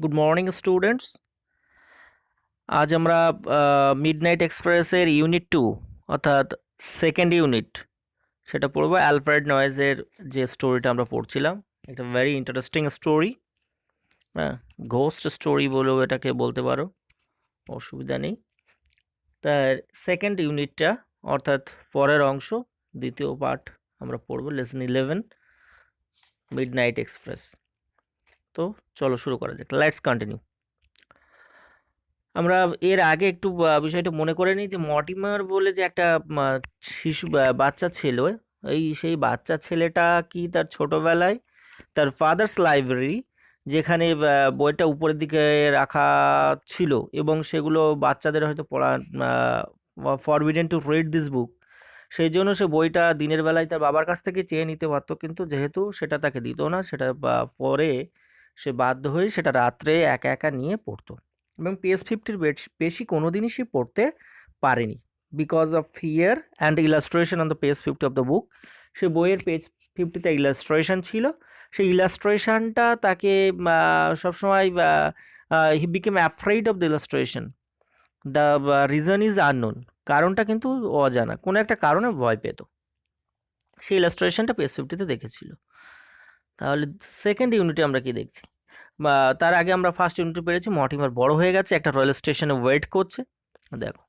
Good morning students. আজ আমরা midnight এক্সপ্রেসের ইউনিট 2 অর্থাৎ সেকেন্ড ইউনিট সেটা পড়বো। অ্যালফ্রেড নয়েজের যে স্টোরিটা আমরা পড়ছিলাম, একটা ভেরি ইন্টারেস্টিং স্টোরি। হ্যাঁ, ঘোস্ট স্টোরি বলেও এটাকে বলতে পারো, অসুবিধা নেই। তার সেকেন্ড ইউনিটটা অর্থাৎ পরের অংশ, দ্বিতীয় পার্ট আমরা পড়বো, লেসন 11 মিডনাইট এক্সপ্রেস। তো চলো শুরু করা যাক, লেটস কন্টিনিউ। আমরা এর আগে একটু বিষয়টা মনে করে নিই যে মর্টিমার বলে যে একটা শিশু বাচ্চা ছিল, সেই বাচ্চা ছেলেটা কি তার ছোটবেলায় তার ফাদার্স লাইব্রেরি, যেখানে বইটা উপরের দিকে রাখা ছিল এবং সেগুলো বাচ্চাদের হয়তো পড়া forbidden to read this book, সেই জন্য সে বইটা দিনের বেলায় তার বাবার কাছ থেকে চেয়ে নিতে পারতো, কিন্তু যেহেতু সেটা তাকে দিত না, সেটা পরে সে বাধ্য হয়ে সেটা রাত্রে একা একা নিয়ে পড়তো এবং PS50-র বেশি কোনো দিনই সে পড়তে পারেনি, because of fear and illustration on the page 50 of the book. সে বইয়ের পেজ 50-তে ইলাস্ট্রেশন ছিল, সেই ইলাস্ট্রেশনটা তাকে সবসময় he became afraid of the illustration. The reason is unknown, কারণটা কিন্তু অজানা, কোনো একটা কারণে ভয় পেত। সেই ইলাস্ট্রেশনটা পেজ 50-তে দেখেছিল। তাহলে সেকেন্ড ইউনিটে আমরা কি দেখছি? বা তার আগে আমরা ফার্স্ট ইউনিটে পেরেছি মর্টিমার বড় হয়ে গেছে, একটা রেল স্টেশনে ওয়েট করছে। দেখো,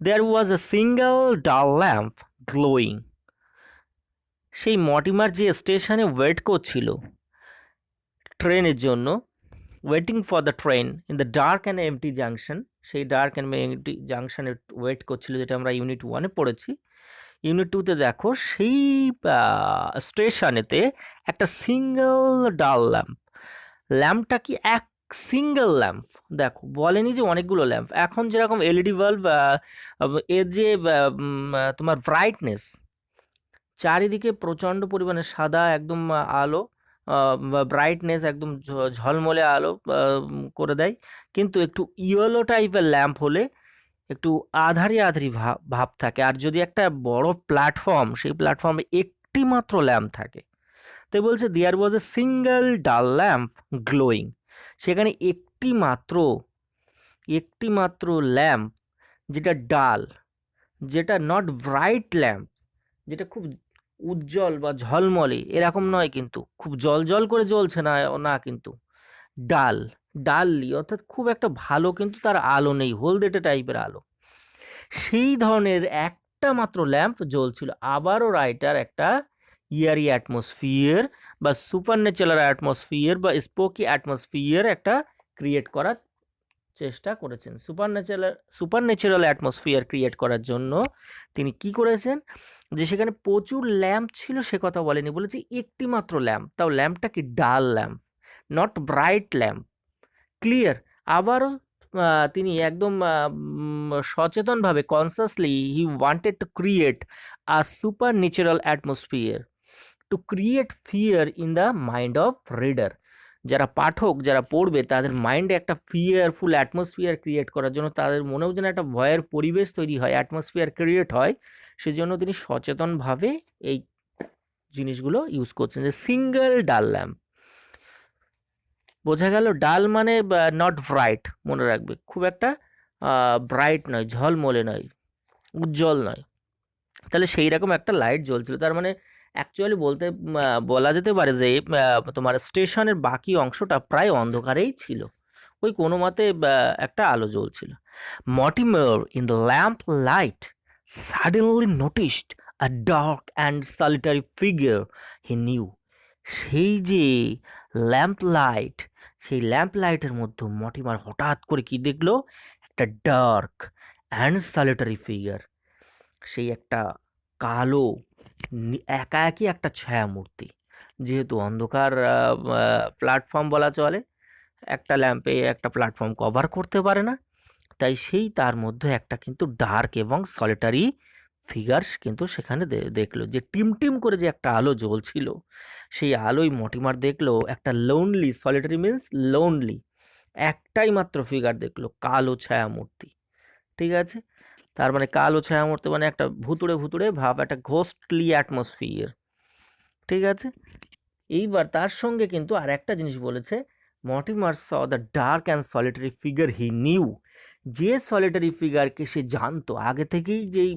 there was a single dull lamp glowing. সেই মর্টিমার যে স্টেশনে ওয়েট করছিল ট্রেনের জন্য, waiting for the train in the dark and empty junction, সেই ডার্ক অ্যান্ড এমটি জাংশনে ওয়েট করছিল, যেটা আমরা ইউনিট 1-এ পড়েছি। ইউনিট 2-তে দেখো সেই স্টেশনেতে একটা সিঙ্গেল ডাল ল্যাম্প। ল্যাম্পটা কি এক সিঙ্গেল ল্যাম্প, দেখো বলেনি যে অনেকগুলো ল্যাম্প। এখন যেরকম এলইডি বাল্ব, এর যে তোমার ব্রাইটনেস, চারিদিকে প্রচণ্ড পরিমাণে সাদা একদম আলো, ব্রাইটনেস একদম ঝলমলে আলো করে দেয়, কিন্তু একটু ইয়েলো টাইপের ল্যাম্প হলে একটু আধারি আধারি ভাব ভাব থাকে। আর যদি একটা বড় প্ল্যাটফর্ম, সেই প্ল্যাটফর্মে একটি মাত্র ল্যাম্প থাকে, তাই বলছে দেয়ার was a single dull lamp glowing. সেখানে একটি মাত্র ল্যাম্প, যেটা ডাল, যেটা নট ব্রাইট ল্যাম্প, যেটা খুব উজ্জ্বল বা ঝলমলে এরকম নয়, কিন্তু খুব জল জল করে জ্বলছে না, না কিন্তু ডাল, ডাললি অর্থাৎ খুব একটা ভালো কিন্তু তার আলো নেই, হলদেটে টাইপের আলো, সেই ধরনের একটা মাত্র ল্যাম্প জ্বলছিল। আবারও রাইটার একটা ইয়ারি অ্যাটমসফিয়ার বা সুপার ন্যাচারাল অ্যাটমসফিয়ার বা স্পোকি অ্যাটমসফিয়ার একটা ক্রিয়েট করার চেষ্টা করেছেন। সুপার ন্যাচারাল অ্যাটমসফিয়ার ক্রিয়েট করার জন্য তিনি কি করেছেন, যে সেখানে প্রচুর ল্যাম্প ছিল সে কথা বলেনি, বলেছে একটি মাত্র ল্যাম্প, তাও ল্যাম্পটা কি ডাল lamp, not bright lamp. Clear? আবারও তিনি একদম সচেতনভাবে, consciously, he wanted to create a super natural atmosphere to create fear in the mind of reader. যারা পাঠক, যারা পড়বে, তাদের মাইন্ডে একটা ফিয়ারফুল অ্যাটমসফিয়ার ক্রিয়েট করার জন্য, তাদের মনেও যেন একটা ভয়ের পরিবেশ তৈরি হয়, অ্যাটমসফিয়ার ক্রিয়েট হয়, সেজন্য তিনি সচেতনভাবে এই জিনিসগুলো ইউজ করছেন। যে সিঙ্গেল ডাল ল্যাম্প, বোঝা গেল? ডাল মানে নট ব্রাইট, মনে রাখবে, খুব একটা ব্রাইট নয়, ঝলমলে নয়, উজ্জ্বল নয়। তাহলে সেই রকম একটা লাইট জ্বলছিল, তার মানে অ্যাকচুয়ালি বলা যেতে পারে যে তোমার স্টেশনের বাকি অংশটা প্রায় অন্ধকারেই ছিল, ওই কোনো মতে একটা আলো জ্বলছিল। Mortimer in the lamp light suddenly noticed a dark and solitary figure he knew. সেই যে ল্যাম্প লাইট, সেই ল্যাম্প লাইটের মধ্যে মর্টিমার হঠাৎ করে কি দেখলো, একটা ডার্ক অ্যান্ড সলিটারি ফিগার, সেই একটা কালো একাকী একটা ছায়ামূর্তি। যেহেতু অন্ধকার প্ল্যাটফর্ম বলা চলে, একটা ল্যাম্পে একটা প্ল্যাটফর্ম কভার করতে পারে না, তাই সেই তার মধ্যে একটা কিন্তু ডার্ক এবং সলিটারি ফিগার কিন্তু সেখানে দেখলো, যে টিম করে যে একটা আলো জ্বলছিল, সেই আলোয় মর্টিমার দেখলো একটা লোনলি, সলিটারি মিন্স লোনলি, একটাই মাত্র ফিগার দেখলো, কালো ছায়ামূর্তি। ঠিক আছে? তার মানে কালো ছায়ামূর্তি মানে একটা ভুতুড়ে ভুতুড়ে ভাব, একটা ঘোস্টলি অ্যাটমসফিয়ার। ঠিক আছে? এইবার তার সঙ্গে কিন্তু আর একটা জিনিস বলেছে, Mortimer saw the dark and solitary figure he new, যে সলিটারি ফিগারকে সে জানতো আগে থেকেই, যেই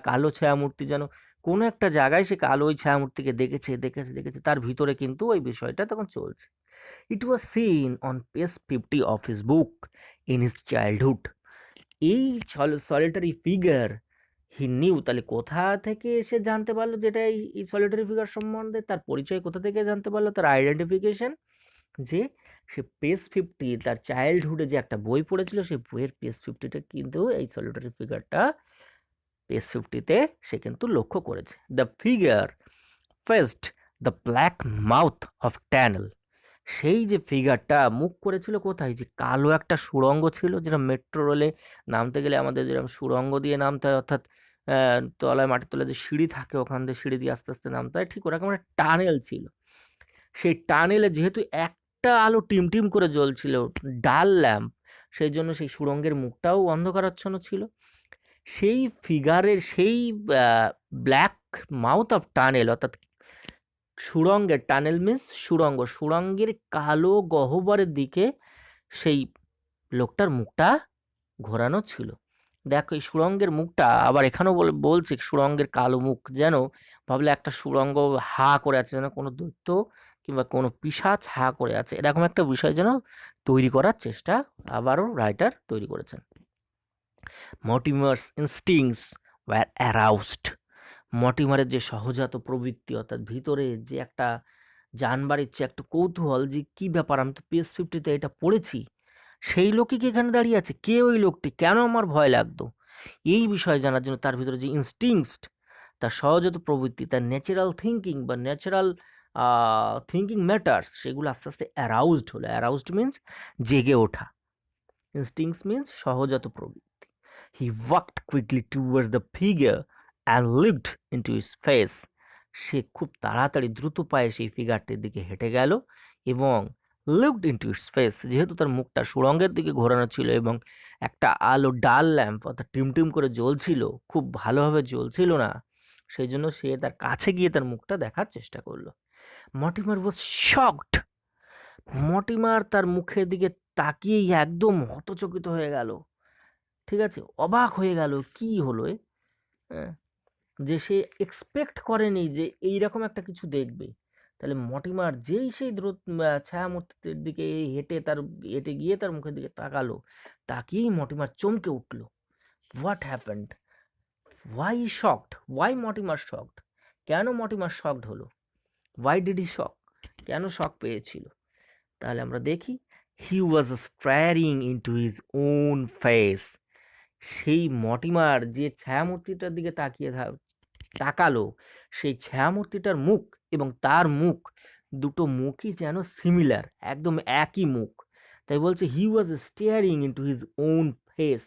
কালো ছায়ামূর্তি, যেন কোনো একটা জায়গায় সে কালো ওই ছায়ামূর্তিকে দেখেছে দেখেছে দেখেছে, তার ভিতরে কিন্তু ওই বিষয়টা তখন চলছে। It was seen on page 50 of his book in his childhood. এই সলিটারি ফিগার হি নিউ, তাহলে কোথা থেকে সে জানতে পারলো, যেটা এই সলিটারি ফিগার সম্বন্ধে তার পরিচয় কোথা থেকে জানতে পারলো, তার আইডেন্টিফিকেশন, যে সে পেজ 50, তার চাইল্ডহুডে যে একটা বই পড়েছিল, সেই বইয়ের পেজ 50তে কিন্তু এই সলিটারি ফিগারটা পেজ 50তে সে কিন্তু লক্ষ্য করেছে। The figure fest the black mouth of tunnel, সেই যে ফিগারটা মুখ করেছিল কোথায়, যে কালো একটা সুড়ঙ্গ ছিল, যেটা মেট্রো রেলে নামতে গেলে আমাদের যেরকম সুড়ঙ্গ দিয়ে নামতে হয়, অর্থাৎ তলায়, মাটির তলায় যে সিঁড়ি থাকে, ওখান দিয়ে সিঁড়ি দিয়ে আস্তে আস্তে নামতে হয়, ঠিক ওরকম একটা টানেল ছিল। সেই টানেলে যেহেতু একটা আলো টিমটিম করে জ্বলছিল, ডাল ল্যাম্প, সেই জন্য সেই সুড়ঙ্গের মুখটাও অন্ধকারাচ্ছন্ন ছিল। সেই ফিগারের সেই ব্ল্যাক মাউথ অফ টানেল, অর্থাৎ সুড়ঙ্গের, টানেল মিন্স সুড়ঙ্গ, সুড়ঙ্গের কালো গহ্বরের দিকে সেই লোকটার মুখটা ঘোরানো ছিল। দেখো এই সুড়ঙ্গের মুখটা আবার এখানেও বলছে সুড়ঙ্গের কালো মুখ, যেন ভাবলে একটা সুড়ঙ্গ হা করে আছে, যেন কোনো দৈত্য কিংবা কোনো পিশাচ হা করে আছে, এরকম একটা বিষয় যেন তৈরি করার চেষ্টা আবারও রাইটার তৈরি করেছেন। মর্টিমার্স ইনস্টিংস ওয়্যার অ্যারাউজড, মর্টিমারের যে সহজাত প্রবৃত্তি, অর্থাৎ ভিতরে যে একটা জানবার ইচ্ছে, একটা কৌতূহল, যে কি ব্যাপার, আমি তো পেজ 50তে এটা পড়েছি, সেই লোকই কি এখানে দাঁড়িয়ে আছে, কে ওই লোকটি, কেন আমার ভয় লাগতো, এই বিষয়ে জানার জন্য তার ভিতরে যে ইনস্টিংস, তার সহজাত প্রবৃত্তি, তার ন্যাচারাল থিঙ্কিং বা ন্যাচারাল থিঙ্কিং ম্যাটার্স, সেগুলো আস্তে আস্তে অ্যারাউজড হলো। অ্যারাউজড মিন্স জেগে ওঠা, ইনস্টিংস মিন্স সহজাত প্রবৃত্তি। He walked quickly towards the figure and looked into his face, সে খুব তাড়াতাড়ি দ্রুত পায়ে সেই ফিগারটির দিকে হেঁটে গেল এবং লুকড ইনটু ইটস ফেস, যেহেতু তার মুখটা সুড়ঙ্গের দিকে ঘোরানো ছিল এবং একটা আলো ডাল ল্যাম্প, অর্থাৎ টিমটিম করে জ্বলছিল, খুব ভালোভাবে জ্বলছিল না, সেই জন্য সে তার কাছে গিয়ে তার মুখটা দেখার চেষ্টা করলো। মর্টিমার ওয়াজ শকড, মর্টিমার তার মুখের দিকে তাকিয়েই একদম হতচকিত হয়ে গেল, ঠিক আছে, অবাক হয়ে গেল, কি হলো হ্যাঁ, যে সে এক্সপেক্ট করেনি যে এইরকম একটা কিছু দেখবে। তাহলে মর্টিমার যেই সেই দ্রুত ছায়ামূর্তির দিকে হেঁটে গিয়ে তার মুখের দিকে তাকালো, তাকিয়েই মর্টিমার চমকে উঠল। What happened, why shocked, why Mortimer shocked, কেন মর্টিমার শকড হলো, ওয়াই ডিড হি শক, কেন শক পেয়েছিল, তাহলে আমরা দেখি। He was staring into his own face, সেই মর্টিমার যে ছায়ামূর্তিটার দিকে তাকালো, সেই ছায়ামূর্তিটার মুখ এবং তার মুখ, দুটো মুখই যেন সিমিলার, একদম একই মুখ। তাই বলছে he was staring into his own face,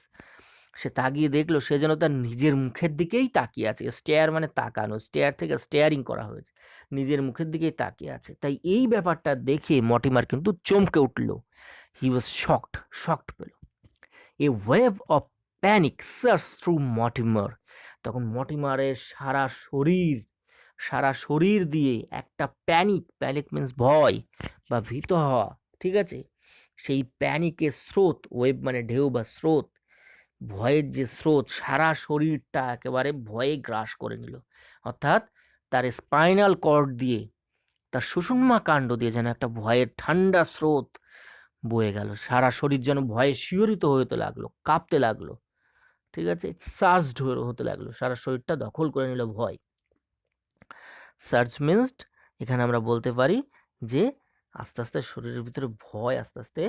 সে তাকিয়ে দেখলো সে যেন তার নিজের মুখের দিকেই তাকিয়ে আছে। স্টেয়ার মানে তাকানো, স্টেয়ার থেকে স্টেয়ারিং করা হয়েছে, নিজের মুখের দিকেই তাকিয়ে আছে। তাই এই ব্যাপারটা দেখে মর্টিমার কিন্তু চমকে উঠল। হি ওয়াজ শকড, শকড পেল। এ wave of panic search through Mortimer, তখন মর্টিমারের সারা শরীর দিয়ে একটা প্যানিক, প্যানিক মিন্স ভয় বা ভীত হওয়া, ঠিক আছে, সেই প্যানিকের স্রোত, ওয়েভ মানে ঢেউ বা স্রোত, ভয়ের যে স্রোত সারা শরীরটা একেবারে ভয়ে গ্রাস করে নিল। অর্থাৎ তার স্পাইনাল কর্ড দিয়ে, তার সুষুম্না কাণ্ড দিয়ে যেন একটা ভয়ের ঠান্ডা স্রোত বয়ে গেল, সারা শরীর যেন ভয়ে শিহরিত হতে লাগলো, কাঁপতে লাগলো, ঠিক আছে, সার্জড হতে লাগলো, সারা শরীরটা দখল করে নিল ভয়। সার্জ মিন্সড, এখানে আমরা বলতে পারি যে আস্তে আস্তে শরীরের ভিতরে ভয় আস্তে আস্তে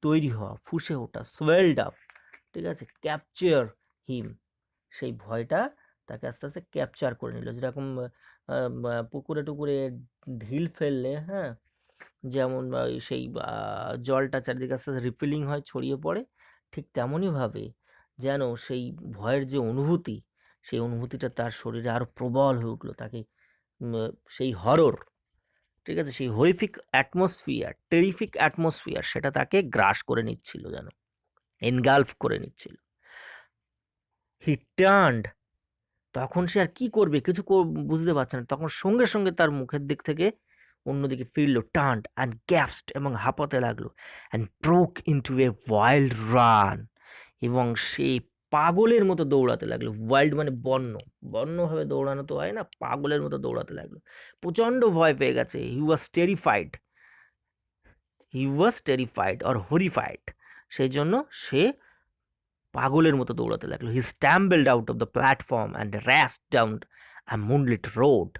তৈরি হওয়া, ফুঁসে ওঠা, সোয়েলড আপ, ঠিক আছে, ক্যাপচার হিম, সেই ভয়টা তাকে আস্তে আস্তে ক্যাপচার করে নিল। যেরকম পুকুরে টুকুরে ঢিল ফেললে, হ্যাঁ, যেমন সেই জলটা চারিদিকে আস্তে আস্তে রিফিলিং হয়, ছড়িয়ে পড়ে, ঠিক তেমনইভাবে যেন সেই ভয়ের যে অনুভূতি, সেই অনুভূতিটা তার শরীরে আরো প্রবল হয়ে উঠলো, তাকে সেই হরর, ঠিক আছে, সেই হরিফিক অ্যাটমসফিয়ার, টেরিফিক অ্যাটমসফিয়ার, সেটা তাকে গ্রাস করে নিচ্ছিল, যেন এনগালফ করে নিচ্ছিল। হি টার্নড, তখন সে আর কি করবে, কিছু বুঝতে পারছে না, তখন সঙ্গে সঙ্গে তার মুখের দিক থেকে অন্যদিকে ফিরল, টার্নড অ্যান্ড গ্যাপসড এবং হাঁপাতে লাগলো, and broke into a wild run, এবং সে পাগলের মতো দৌড়াতে লাগলো। ওয়াইল্ড মানে বন্য, বন্যভাবে দৌড়ানো তো হয় না, পাগলের মতো দৌড়াতে লাগলো। প্রচণ্ড ভয় পেয়ে গেছে। He was terrified or horrified, সেই জন্য সে পাগলের মতো দৌড়াতে লাগলো। He stumbled out of the platform and rushed down a moonlit road.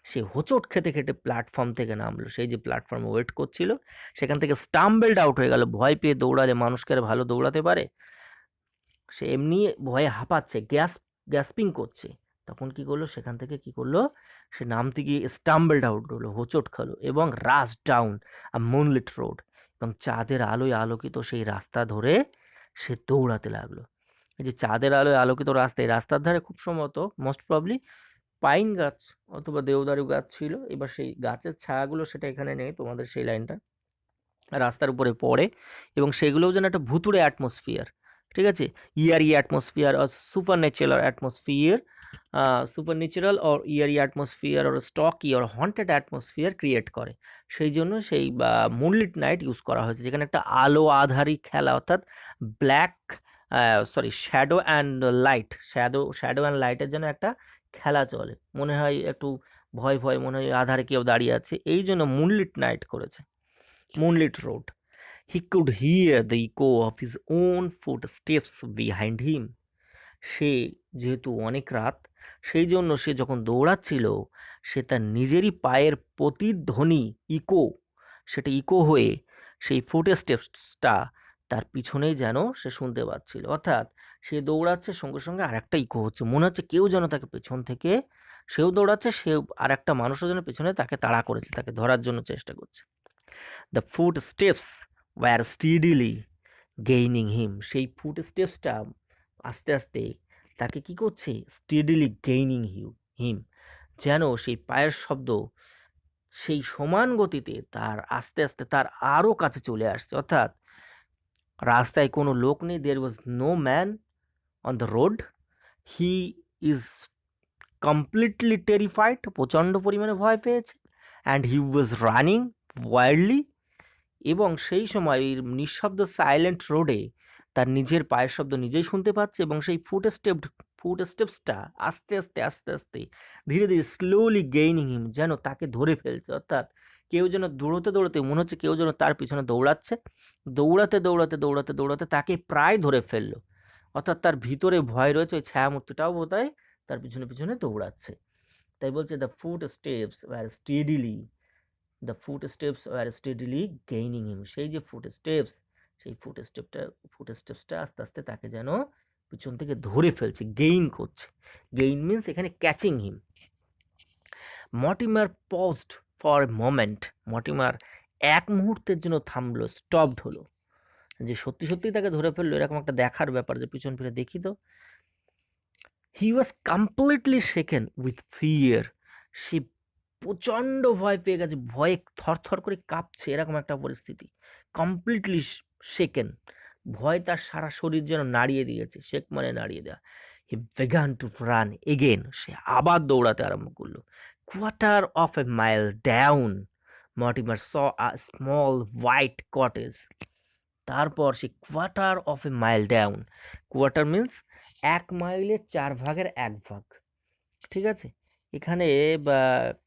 সে হোঁচট খেতে খেতে প্ল্যাটফর্ম থেকে নামলো। সেই যে প্ল্যাটফর্মে ওয়েট করছিল সেখান থেকে স্টাম্বলড আউট হয়ে গেল। ভয় পেয়ে দৌড়ালে মানুষকে আর ভালো দৌড়াতে পারে? সে এমনি ভয়ে হাঁপাচ্ছে, গ্যাসপিং করছে। তখন কি করলো, সেখান থেকে কি করলো, সে নামতে গিয়ে স্টাম্বলড আউট হলো, হোঁচট খেলো, এবং রাশ ডাউন আ মুনলিট রোড, এবং চাঁদের আলোয় আলোকিত সেই রাস্তা ধরে সে দৌড়াতে লাগলো। এই যে চাঁদের আলোয় আলোকিত রাস্তা, এই রাস্তার ধারে খুব সম্ভবত মোস্ট প্রবলি পাইন গাছ অথবা দেওদারু গাছ ছিল। এবার সেই গাছের ছায়াগুলো সেটা এখানে নেই, তোমাদের সেই লাইনটা রাস্তার উপরে পড়ে, এবং সেগুলোও যেন একটা ভুতুড়ে অ্যাটমসফিয়ার, ঠিক আছে, eerie atmosphere or supernatural or eerie atmosphere or stocky or haunted atmosphere create করে। সেই জন্য সেই মুনলিট নাইট ইউজ করা হয়েছে, যেখানে একটা আলো আধারি খেলা, অর্থাৎ black shadow and light, shadow and লাইটের জন্য একটা খেলা চলে। মনে হয় একটু ভয় ভয়, মনে হয় আধারে কেউ দাঁড়িয়ে আছে, এই জন্য মুনলিট নাইট করেছে, moonlit road. He could hear the echo of his own footsteps behind him. সে যেহেতু অনেক রাত, সেই জন্য সে যখন দৌড়াচ্ছিল সে তার নিজেরই পায়ের প্রতিধ্বনি সেটা ইকো হয়ে সেই ফুটস্টেপসটা তার পিছনেই যেন সে শুনতে পাচ্ছিল। অর্থাৎ সে দৌড়াচ্ছে, সঙ্গে সঙ্গে আরেকটা ইকো হচ্ছে, মনে হচ্ছে কেউ যেন তাকে পেছন থেকে, সেও দৌড়াচ্ছে, সেও আর একটা মানুষও যেন পেছনে তাকে তাড়া করেছে, তাকে ধরার জন্য চেষ্টা করছে। The footsteps were steadily gaining him. সেই ফুটস্টেপসটা আস্তে আস্তে তাকে কি করছে, স্টিডিলি গেইনিং হিম, যেন সেই পায়ের শব্দ সেই সমান গতিতে তার আস্তে আস্তে তার আরও কাছে চলে আসছে। অর্থাৎ রাস্তায় কোনো লোক নেই, there was no man on the road, he is completely terrified, প্রচণ্ড পরিমাণে ভয় পেয়েছে, and he was running wildly, এবং সেই সময় এই নিঃশব্দ সাইলেন্ট রোডে তার নিজের পায়ের শব্দ নিজেই শুনতে পাচ্ছে, এবং সেই ফুটস্টেপসটা আস্তে আস্তে আস্তে আস্তে ধীরে ধীরে স্লোলি গেইনিং হিম, যেন তাকে ধরে ফেলছে। অর্থাৎ কেউ যেন দৌড়তে দৌড়তে, মনে হচ্ছে কেউ যেন তার পিছনে দৌড়াচ্ছে, দৌড়াতে দৌড়াতে দৌড়াতে দৌড়াতে তাকে প্রায় ধরে ফেললো। অর্থাৎ তার ভিতরে ভয় রয়েছে, ওই ছায়ামূর্তিটাও বোধহয় তার পিছনে পিছনে দৌড়াচ্ছে। তাই বলছে the footsteps were steadily gaining him. সেই যে সেই ফুটস্টেপসটা আস্তে আস্তে তাকে যেন পিছন থেকে ধরে ফেলছে, গেইন করছে। গেইন মিন্স এখানে catching him. Mortimer paused for a moment. Mortimer এক মুহূর্তের জন্য থামলো, স্টপড হলো, যে সত্যি সত্যি তাকে ধরে ফেললো এরকম একটা দেখার ব্যাপার, যে পিছন ফিরে দেখি তো। He was completely shaken with fear. সে প্রচণ্ড ভয় পেয়ে গেছে, ভয়ে থরথর করে কাঁপছে, এরকম একটা পরিস্থিতি। কমপ্লিটলি শেকেন, ভয় তার সারা শরীর যেন নাড়িয়ে দিয়েছে, শেক মানে নাড়িয়ে দেওয়া। He began to run again. সে আবার দৌড়াতে আরম্ভ করলো। Quarter of a mile down Mortimer saw a small white cottage. তারপর সে quarter of a mile down, quarter means 1 মাইলের 1/4 ভাগ, ঠিক আছে। এখানে বা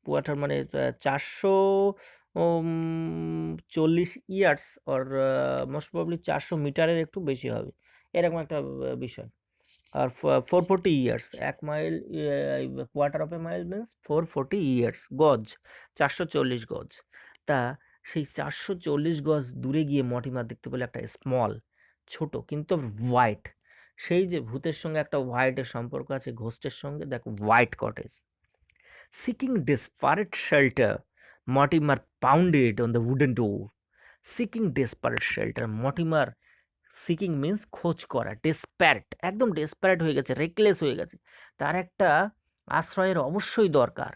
কোয়ার্টার মানে 440 ইয়ার্স অর মোস্ট প্রবলি 400 মিটারের একটু বেশি হবে, এরকম একটা বিষয়। আর 440 years, 1 mile, quarter of a mile means 440 years, গজ 440 গজ। তা সেই 440 গজ দূরে গিয়ে মর্টিমার দেখতে পেলো একটা স্মল, ছোট কিন্তু হোয়াইট, সেই যে ভূতের সঙ্গে একটা হোয়াইটের সম্পর্ক আছে, ঘোস্টের সঙ্গে, দেখো white cottage. Seeking desperate shelter Mortimer pounded on the wooden door. Seeking desperate shelter, Mortimer seeking means খোঁজ করা, ডেসপ্যারেট, একদম ডেসপ্যারেট হয়ে গেছে, রেকলেস হয়ে গেছে, তার একটা আশ্রয়ের অবশ্যই দরকার।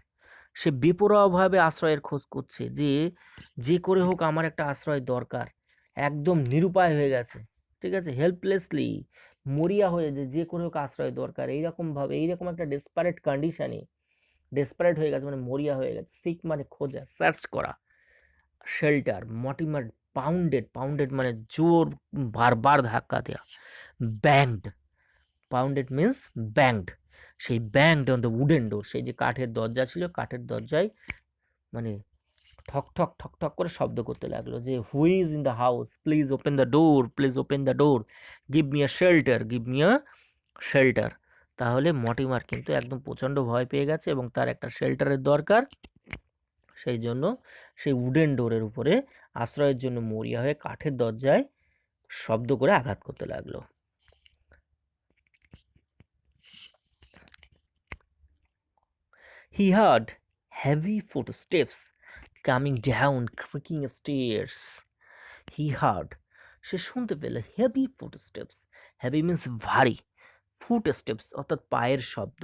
সে বেপরোয়াভাবে আশ্রয়ের খোঁজ করছে, যে করে হোক আমার একটা আশ্রয় দরকার, একদম নিরুপায় হয়ে গেছে, ঠিক আছে, হেল্পলেসলি মরিয়া হয়ে যে করে হোক আশ্রয় দরকার, এইরকম ভাবে, এইরকম একটা ডেসপারেট কন্ডিশনে ডেসপারেট হয়ে গেছে মানে মরিয়া হয়ে গেছে, সিক মানে খোঁজা, সার্চ করা। শেল্টার, মর্টিমার পাউন্ডেড মানে জোর, বারবার ধাক্কা দেওয়া। ব্যাংড, পাউন্ডেড মিন্স ব্যাংড, সেই ব্যাংড অন দ্য উডেন ডোর, সেই যে কাঠের দরজা ছিল, কাঠের দরজায় মানে ঠক ঠক ঠক ঠক করে শব্দ করতে লাগলো যে who is in the house, please open the door, please open the door, give me a shelter, give me a shelter. তাহলে মর্টিমার কিন্তু একদম প্রচণ্ড ভয় পেয়ে গেছে এবং তার একটা শেল্টারের দরকার। সেই জন্য সেই উডেন ডোরের উপরে আশ্রয়ের জন্য মরিয়া হয়ে কাঠের দরজায় শব্দ করে আঘাত করতে লাগলো। He heard heavy footsteps coming down creaking stairs. He heard, সে শুনতে পেল, হেভি ফুটস্টেপস, হেভি মিন্স ভারী, ফুটস্টেপস অর্থাৎ পায়ের শব্দ,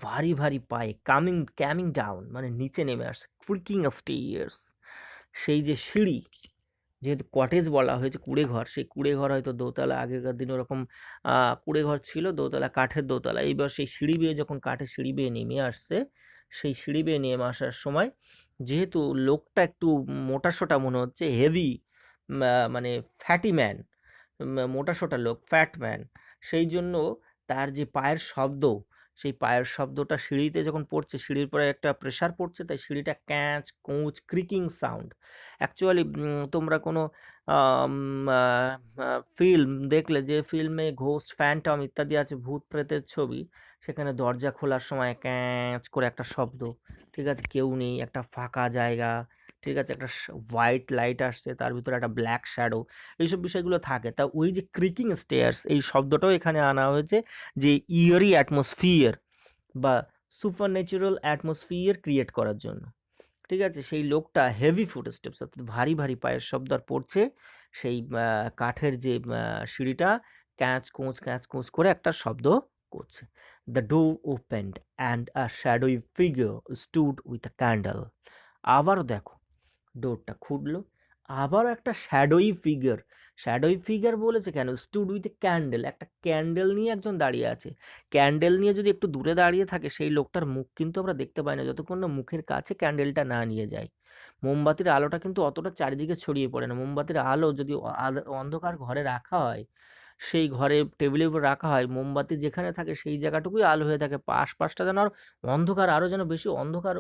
ভারী ভারী পায়ে, কামিং ডাউন মানে নিচে নেমে আসছে, ক্রিকিং স্টেয়ার্স, সেই যে সিঁড়ি, যেহেতু কটেজ বলা হয়েছে কুড়ে ঘর, সেই কুড়ে ঘর হয়তো দোতলা, আগেকার দিনে ওরকম কুড়ে ঘর ছিল, দোতলা, কাঠের দোতলা, এইবার সেই সিঁড়ি বেয়ে যখন কাঠের সিঁড়ি বেয়ে নেমে আসছে, সেই সিঁড়ি বেয়ে নেমে আসার সময় যেহেতু লোকটা একটু মোটাসোটা মনে হচ্ছে, হেভি মানে ফ্যাটি ম্যান, মোটাসোটা লোক, ফ্যাট ম্যান, সেই জন্য তার যে পায়ের শব্দ, সেই পায়ের শব্দটা সিঁড়িতে যখন পড়ছে, সিঁড়ির পরে একটা প্রেশার পড়ছে, তাই সিঁড়িটা ক্যাঁচ কোঁচ ক্রিকিং সাউন্ড। অ্যাকচুয়ালি তোমরা কোনো ফিল্ম দেখলে, যে ফিল্মে ঘোস্ট, ফ্যান্টম ইত্যাদি আছে, ভূত প্রেতের ছবি, সেখানে দরজা খোলার সময় ক্যাঁচ করে একটা শব্দ, ঠিক আছে, কেউ নেই, একটা ফাঁকা জায়গা, ঠিক আছে, একটা হোয়াইট লাইট আসছে, তার ভিতরে একটা ব্ল্যাক শ্যাডো, এইসব বিষয়গুলো থাকে। তা ওই যে ক্রিকিং স্টেয়ার্স, এই শব্দটাও এখানে আনা হয়েছে যে ইয়ারি অ্যাটমসফিয়ার বা সুপার ন্যাচুরাল অ্যাটমসফিয়ার ক্রিয়েট করার জন্য। ঠিক আছে, সেই লোকটা হেভি ফুটস্টেপস অর্থাৎ ভারী ভারী পায়ের শব্দ আর পড়ছে, সেই কাঠের যে সিঁড়িটা ক্যাঁচ কোঁচ করে একটা শব্দ করছে। The door opened and a shadowy figure stood with a candle. আবারও দেখো ডোরটা খুললো, আবারও একটা শ্যাডোই ফিগার বলেছে কেন, স্টুড উইথ এ ক্যান্ডেল, একটা ক্যান্ডেল নিয়ে একজন দাঁড়িয়ে আছে। ক্যান্ডেল নিয়ে যদি একটু দূরে দাঁড়িয়ে থাকে, সেই লোকটার মুখ কিন্তু আমরা দেখতে পাই না যতক্ষণ না মুখের কাছে ক্যান্ডেলটা না নিয়ে যায়। মোমবাতির আলোটা কিন্তু অতটা চারিদিকে ছড়িয়ে পড়ে না। মোমবাতির আলো যদি অন্ধকার ঘরে রাখা হয়, সেই ঘরে টেবিলের উপর রাখা হয়, মোমবাতি যেখানে থাকে সেই জায়গাটুকুই আলো হয়ে থাকে, আশপাশটা যেন আর অন্ধকার, আরও যেন বেশি অন্ধকার,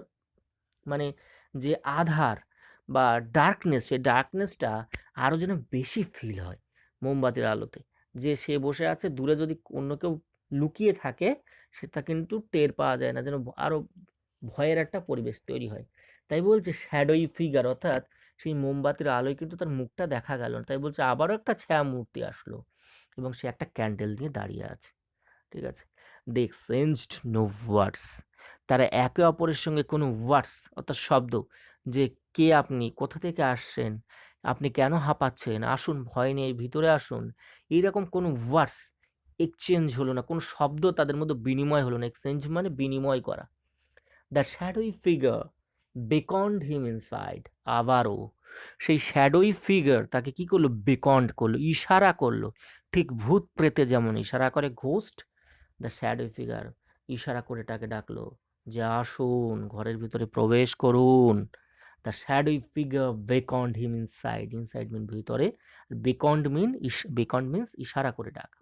মানে যে আধার বা ডার্কনেস, সেই ডার্কনেসটা আরও যেন বেশি ফিল হয় মোমবাতির আলোতে। যে সে বসে আছে দূরে, যদি অন্য কেউ লুকিয়ে থাকে সেটা কিন্তু টের পাওয়া যায় না, যেন আরও ভয়ের একটা পরিবেশ তৈরি হয়। তাই বলছে শ্যাডোই ফিগার, অর্থাৎ সেই মোমবাতির আলোয় কিন্তু তার মুখটা দেখা গেল না, তাই বলছে আবারও একটা ছায়া মূর্তি আসলো এবং সে একটা ক্যান্ডেল নিয়ে দাঁড়িয়ে আছে। ঠিক আছে, দে এক্সচেঞ্জড নো ওয়ার্ডস, তারা একে অপরের সঙ্গে কোনো ওয়ার্ডস অর্থাৎ শব্দ, যে কে আপনি, কোথা থেকে আসছেন, আপনি কেন হাঁপাচ্ছেন, আসুন ভয় নেই ভিতরে আসুন, এইরকম কোনো ওয়ার্ডস এক্সচেঞ্জ হলো না, কোনো শব্দ তাদের মধ্যে বিনিময় হলো না। এক্সচেঞ্জ মানে বিনিময় করা। The shadowy figure beckoned him inside, আবারও সেই শ্যাডোই ফিগার তাকে কি করলো, বেকন্ড করলো, ইশারা করলো, ঠিক ভূত প্রেতে যেমন ইশারা করে ঘোস্ট, দ্য শ্যাডো ফিগার ইশারা করে তাকে ডাকলো যে আসুন ঘরের ভিতরে প্রবেশ করুন। The shadow figure beckoned him inside, inside mean ভিতরে, বেকন্ড মিনস ইশারা করে ডাকা।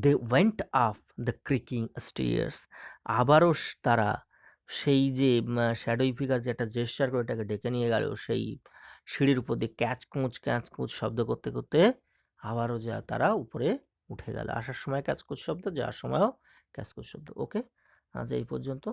They went up the creaking stairs, আবারও তারা সেই যে শ্যাডোই ফিগার যে একটা জেস্চার করে এটাকে ডেকে নিয়ে গেল, সেই সিঁড়ির উপর দিয়ে ক্যাচ কোঁচ শব্দ করতে করতে আবারও যা তারা উপরে উঠে গেল। আসার সময় ক্যাচ কোঁচ শব্দ, যাওয়ার সময়ও ক্যাচ কোঁচ শব্দ। ওকে, আজ এই পর্যন্ত।